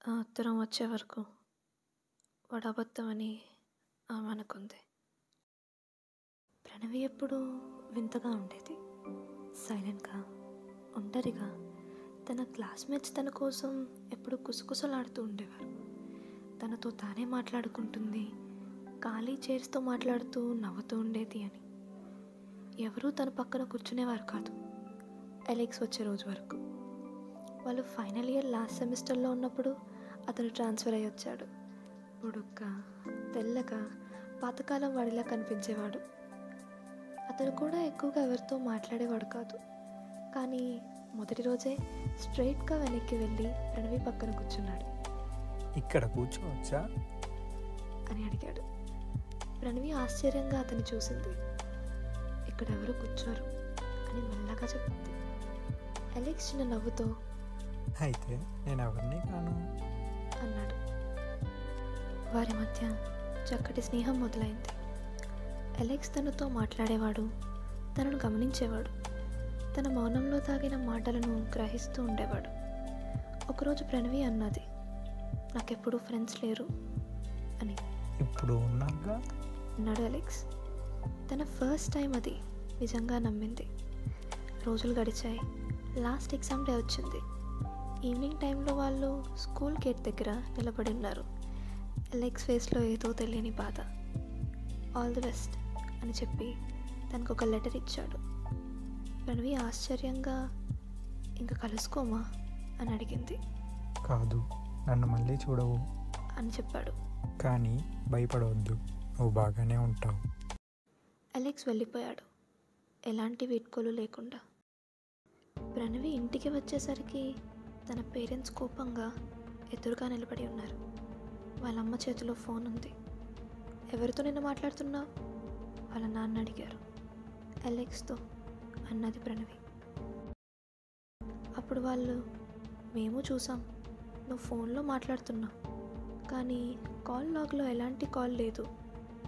ఆ ఉత్తరం వచ్చే వరకు వాడు అబద్ధమని ఆమె అనుకుంది. ప్రణవి ఎప్పుడూ వింతగా ఉండేది. సైలెంట్గా, ఒంటరిగా. తన క్లాస్మేట్స్ తన కోసం ఎప్పుడు కుసకుసలాడుతూ ఉండేవారు. తనతో తానే మాట్లాడుకుంటుంది, ఖాళీ చైర్స్తో మాట్లాడుతూ నవ్వుతూ ఉండేది అని. ఎవరూ తన పక్కన కూర్చునేవారు కాదు, ఎలెక్స్ వచ్చే రోజు వరకు. వాళ్ళు ఫైనల్ ఇయర్ లాస్ట్ సెమిస్టర్లో ఉన్నప్పుడు అతను ట్రాన్స్ఫర్ అయ్యి వచ్చాడు. పొడుగ్గా, తెల్లగా, పాతకాలం వాడిలా కనిపించేవాడు. అతను కూడా ఎక్కువగా ఎవరితో మాట్లాడేవాడు కాదు. కానీ మొదటి రోజే స్ట్రైట్గా వెనక్కి వెళ్ళి ప్రణవి పక్కన కూర్చున్నాడు. ఇక్కడ కూర్చోవచ్చా అని అడిగాడు. ప్రణవి ఆశ్చర్యంగా అతన్ని చూసింది. ఇక్కడ ఎవరు కూర్చోరు అని మెల్లగా చెప్పింది. అలెక్స్ చిన్న నవ్వుతో అయితే నేను ఎవరిని కాను అన్నాడు. వారి మధ్య చక్కటి స్నేహం మొదలైంది. అలెక్స్ తనతో మాట్లాడేవాడు, తనను గమనించేవాడు, తన మౌనంలో తాగిన మాటలను గ్రహిస్తూ ఉండేవాడు. ఒకరోజు ప్రణవి అన్నది, నాకెప్పుడూ ఫ్రెండ్స్ లేరు అని. ఇప్పుడు ఉన్నాగా అన్నాడు అలెక్స్. తన ఫస్ట్ టైం అది నిజంగా నమ్మింది. రోజులు గడిచాయి. లాస్ట్ ఎగ్జామ్ డే వచ్చింది. ఈవినింగ్ టైంలో వాళ్ళు స్కూల్ గేట్ దగ్గర నిలబడి ఉన్నారు. అలెక్స్ ఫేస్లో ఏదో తెలియని బాధ. ఆల్ ది బెస్ట్ అని చెప్పి తనకు ఒక లెటర్ ఇచ్చాడు. ప్రణవి ఆశ్చర్యంగా, ఇంకా కలుసుకోమా అని అడిగింది. కాదు, నన్ను మళ్ళీ చూడవు అని చెప్పాడు. కానీ భయపడవద్దు, నువ్వు బాగానే ఉంటావు. అలెక్స్ వెళ్ళిపోయాడు, ఎలాంటి వీడ్కోలు లేకుండా. ప్రణవి ఇంటికి వచ్చేసరికి తన పేరెంట్స్ కోపంగా ఎదురుగా నిలబడి ఉన్నారు. వాళ్ళమ్మ చేతిలో ఫోన్ ఉంది. ఎవరితో నిన్న మాట్లాడుతున్నావు? వాళ్ళ నాన్న అడిగారు. అలెక్స్తో అన్నది ప్రణవి. అప్పుడు వాళ్ళు, మేము చూసాం, నువ్వు ఫోన్లో మాట్లాడుతున్నావు, కానీ కాల్ లాగ్లో ఎలాంటి కాల్ లేదు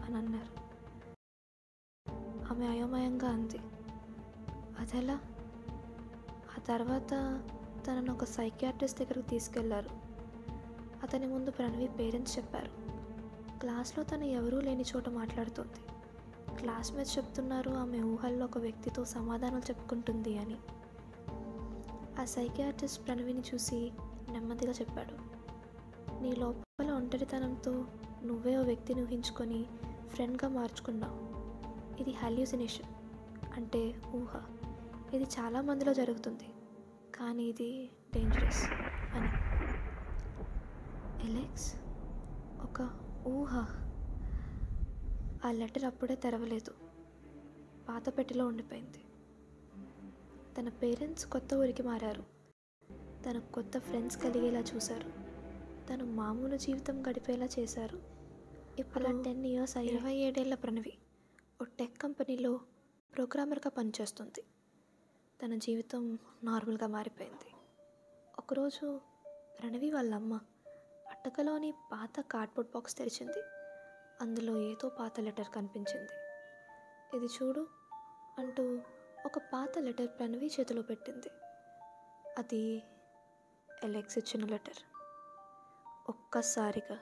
అని అన్నారు. ఆమె అయోమయంగా అంది, అదెలా? ఆ తర్వాత తనను ఒక సైకియాట్రిస్ట్ దగ్గరకు తీసుకెళ్లారు. అతని ముందు ప్రణవి పేరెంట్స్ చెప్పారు. క్లాస్లో తను ఎవరూ లేని చోట మాట్లాడుతుంది. క్లాస్మేట్స్ చెప్తున్నారు ఆమె ఊహల్లో ఒక వ్యక్తితో సమాధానాలు చెప్పుకుంటుంది అని. ఆ సైకియాట్రిస్ట్ ప్రణవిని చూసి నెమ్మదిగా చెప్పాడు, నీ లోపల ఒంటరితనంతో నువ్వే ఓ వ్యక్తిని ఊహించుకొని ఫ్రెండ్గా మార్చుకున్నావు. ఇది హాల్యూసినేషన్, అంటే ఊహ. ఇది చాలా మందిలో జరుగుతుంది, కానీ ఇది డేంజరస్ అని. అలెక్స్, ఒక ఊహ. ఆ లెటర్ అప్పుడే తెరవలేదు, పాత పెట్టెలో ఉండిపోయింది. తన పేరెంట్స్ కొత్త ఊరికి మారారు. తన కొత్త ఫ్రెండ్స్ కలిగేలా చూశారు. తను మామూలు జీవితం గడిపేలా చేశారు. ఇప్పుడు 10 ఇయర్స్ 27 ఏళ్ల ప్రణవి ఓ టెక్ కంపెనీలో ప్రోగ్రామర్గా పనిచేస్తుంది. తన జీవితం నార్మల్గా మారిపోయింది. ఒకరోజు ప్రణవి వాళ్ళమ్మ అట్టకలోని పాత కార్డ్బోర్డ్ బాక్స్ తెరిచింది. అందులో ఏదో పాత లెటర్ కనిపించింది. ఇది చూడు అంటూ ఒక పాత లెటర్ ప్రణవి చేతిలో పెట్టింది. అది అలెక్స్ ఇచ్చిన లెటర్. ఒక్కసారిగా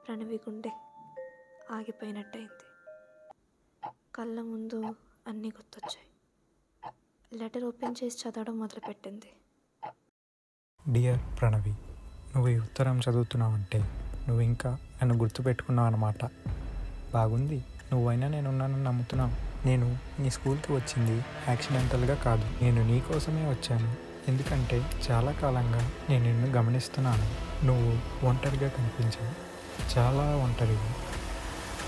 ప్రణవి గుండె ఆగిపోయినట్టయింది. కళ్ళ ముందు అన్నీ గుర్తొచ్చాయి. లెటర్ ఓపెన్ చేసి చదవడం మొదలుపెట్టింది. డియర్ ప్రణవి, నువ్వు ఈ ఉత్తరం చదువుతున్నావంటే నువ్వు ఇంకా నన్ను గుర్తుపెట్టుకున్నావు అన్నమాట. బాగుంది, నువ్వైనా నేనున్నానని నమ్ముతున్నావు. నేను నీ స్కూల్కి వచ్చింది యాక్సిడెంటల్గా కాదు, నేను నీ కోసమే వచ్చాను. ఎందుకంటే చాలా కాలంగా నేను నిన్ను గమనిస్తున్నాను. నువ్వు ఒంటరిగా కనిపించావు, చాలా ఒంటరిగా.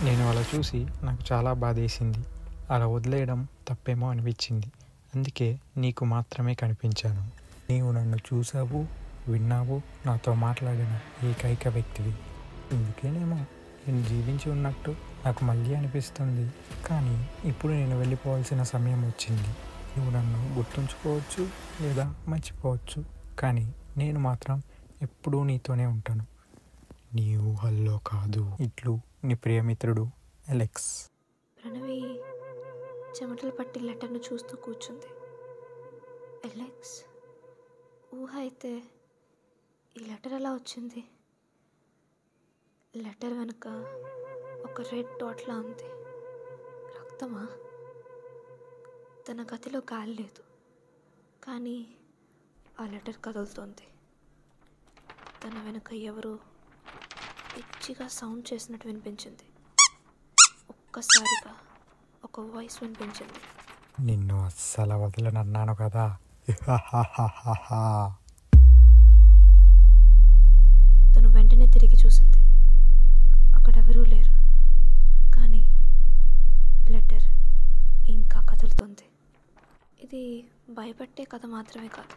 నేను అలా చూసి నాకు చాలా బాధేసింది. అలా వదిలేయడం తప్పేమో అనిపించింది. అందుకే నీకు మాత్రమే కనిపించాను. నీవు నన్ను చూసావు, విన్నావు, నాతో మాట్లాడిన ఏకైక వ్యక్తివి. ఇందుకేనేమో నేను జీవించి ఉన్నట్టు నాకు మళ్ళీ అనిపిస్తుంది. కానీ ఇప్పుడు నేను వెళ్ళిపోవాల్సిన సమయం వచ్చింది. నువ్వు నన్ను గుర్తుంచుకోవచ్చు లేదా మర్చిపోవచ్చు, కానీ నేను మాత్రం ఎప్పుడూ నీతోనే ఉంటాను, నీ ఊహల్లో కాదు. ఇట్లు నీ ప్రియమిత్రుడు అలెక్స్. ప్రణవి చెమటలు పట్టి లెటర్ను చూస్తూ కూర్చుంది. అలెక్స్ ఊహ అయితే ఈ లెటర్ ఎలా వచ్చింది? లెటర్ వెనుక ఒక రెడ్ డాట్లా ఉంది. రక్తమా? తన గదిలో గాలి లేదు, కానీ ఆ లెటర్ కదులుతోంది. తన వెనుక ఎవరో పిచ్చిగా సౌండ్ చేసినట్టు వినిపించింది. ఒక్కసారిగా ఒక వాయిస్ వినిపించింది. నిన్ను అస్సలు వదలనన్నాను కదా. తను వెంటనే తిరిగి చూసింది. అక్కడెవరూ లేరు, కానీ లెటర్ ఇంకా కదులుతుంది. ఇది భయపెట్టే కథ మాత్రమే కాదు,